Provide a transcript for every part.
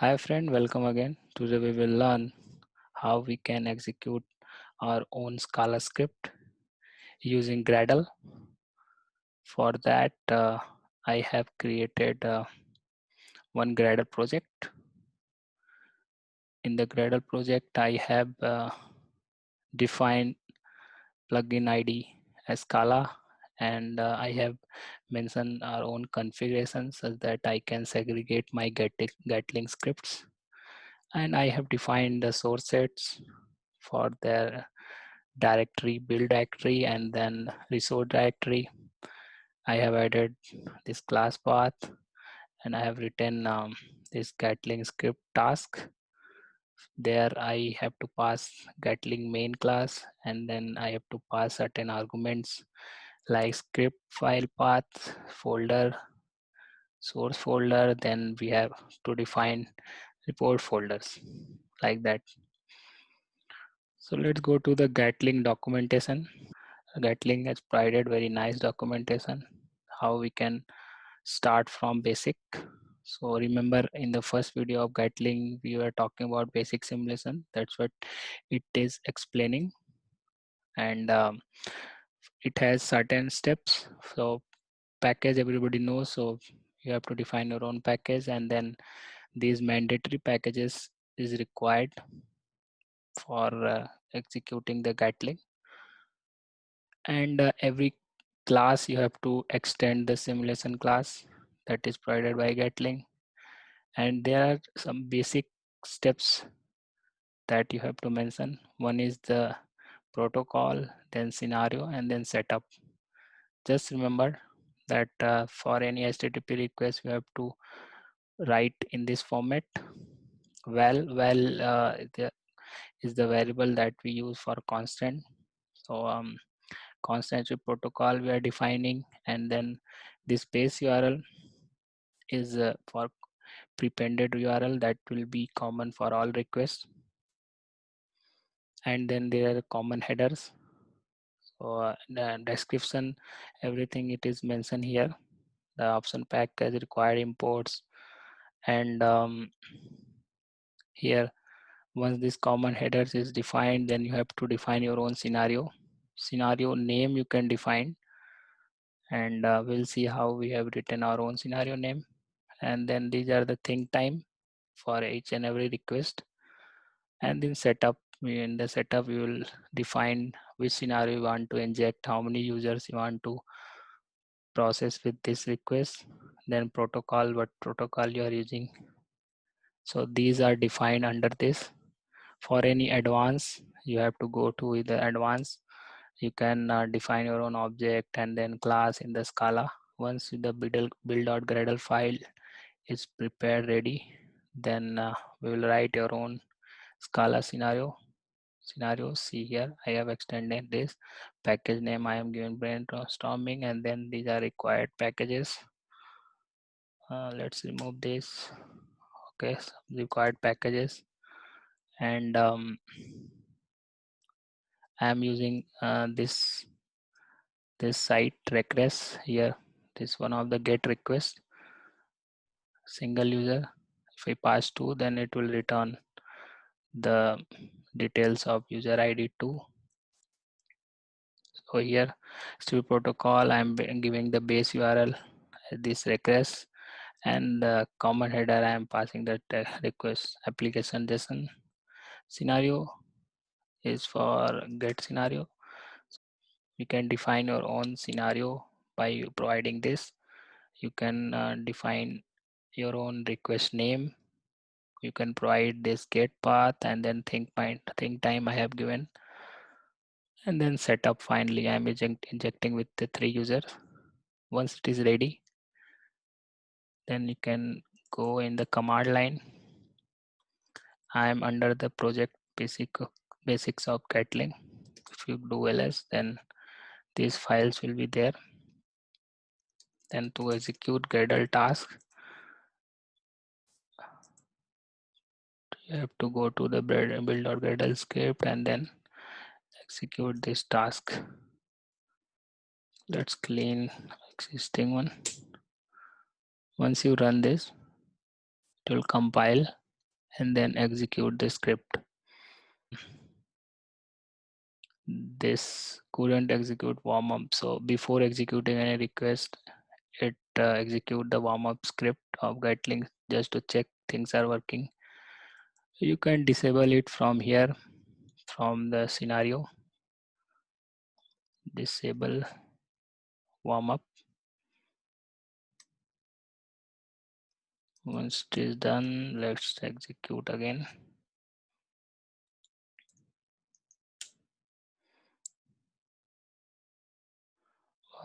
Hi friend, welcome again. Today we will learn how we can execute our own Scala script using Gradle. For that, I have created one Gradle project. In the Gradle project, I have defined plugin ID as Scala, and I have mentioned our own configuration such that I can segregate my Gatling scripts. And I have defined the source sets for their directory, build directory, and then resource directory. I have added this class path, and I have written this Gatling script task. There I have to pass Gatling main class, and then I have to pass certain arguments like script file path, folder, source folder. Then we have to define report folders like that. So let's go to the Gatling documentation. Gatling has provided very nice documentation how we can start from basic. So remember in the first video of Gatling we were talking about basic simulation. That's what it is explaining, and it has certain steps. So package everybody knows, so you have to define your own package, and then these mandatory packages is required for executing the Gatling. And every class you have to extend the simulation class that is provided by Gatling, and there are some basic steps that you have to mention. One is the protocol, then scenario, and then setup. Just remember that for any HTTP request you have to write in this format. Is the variable that we use for constant. So constant protocol we are defining, and then this base URL is for prepended URL that will be common for all requests, and then there are common headers. So the description, everything it is mentioned here. The option package, required imports, and here once this common headers is defined, then you have to define your own scenario. Scenario name you can define, and we'll see how we have written our own scenario name. And then these are the think time for each and every request. And in setup, in the setup you will define which scenario you want to inject, how many users you want to process with this request, then protocol, what protocol you are using. So these are defined under this. For any advance, you have to go to the advance. You can define your own object and then class in the Scala. Once the build.gradle file is prepared ready, then we will write your own Scala scenario. See here, I have extended this package name. I am given brainstorming, and then these are required packages. Let's remove this. Okay, so required packages, and I am using this site regress here. This one of the get request single user. If I pass 2, then it will return the details of user ID 2. So here, STP protocol, I'm giving the base URL, this request, and the common header, I am passing that request application JSON. Scenario is for get scenario. You can define your own scenario by providing this. You can define your own request name. You can provide this get path, and then think time I have given, and then setup. Finally, I'm injecting with the 3 users. Once it is ready, then you can go in the command line. I'm under the project basics of Gatling. If you do ls, then these files will be there. Then to execute Gradle task, you have to go to the build.gradle script and then execute this task. Let's clean existing one. Once you run this, it will compile. and then execute the script. This couldn't execute warm up, so before executing any request, it execute the warm up script of Gatling just to check things are working. You can disable it from here, from the scenario, disable warm up. Once it is done, let's execute again.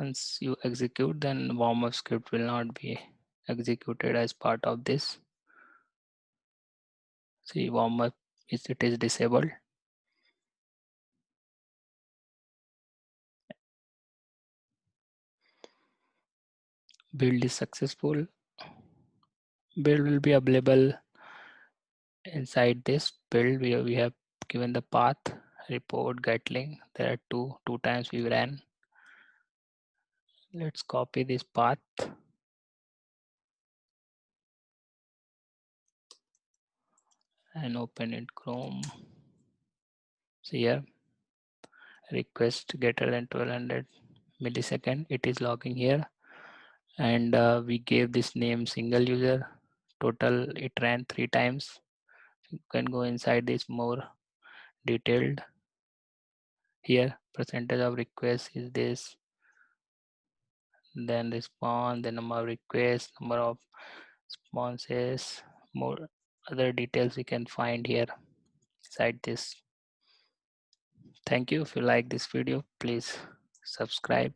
Once you execute, then warm up script will not be executed as part of this. See, warm up it is disabled. Build is successful. Build will be available inside this build. We have given the path report Gatling. There are two times we ran. Let's copy this path and open it Chrome. So here, request greater than 1200 millisecond. It is logging here, and we gave this name single user. Total it ran 3 times. You can go inside this more detailed. Here, percentage of requests is this. Then response, the number of requests, number of responses, more other details we can find here inside this. Thank you. If you like this video, please subscribe.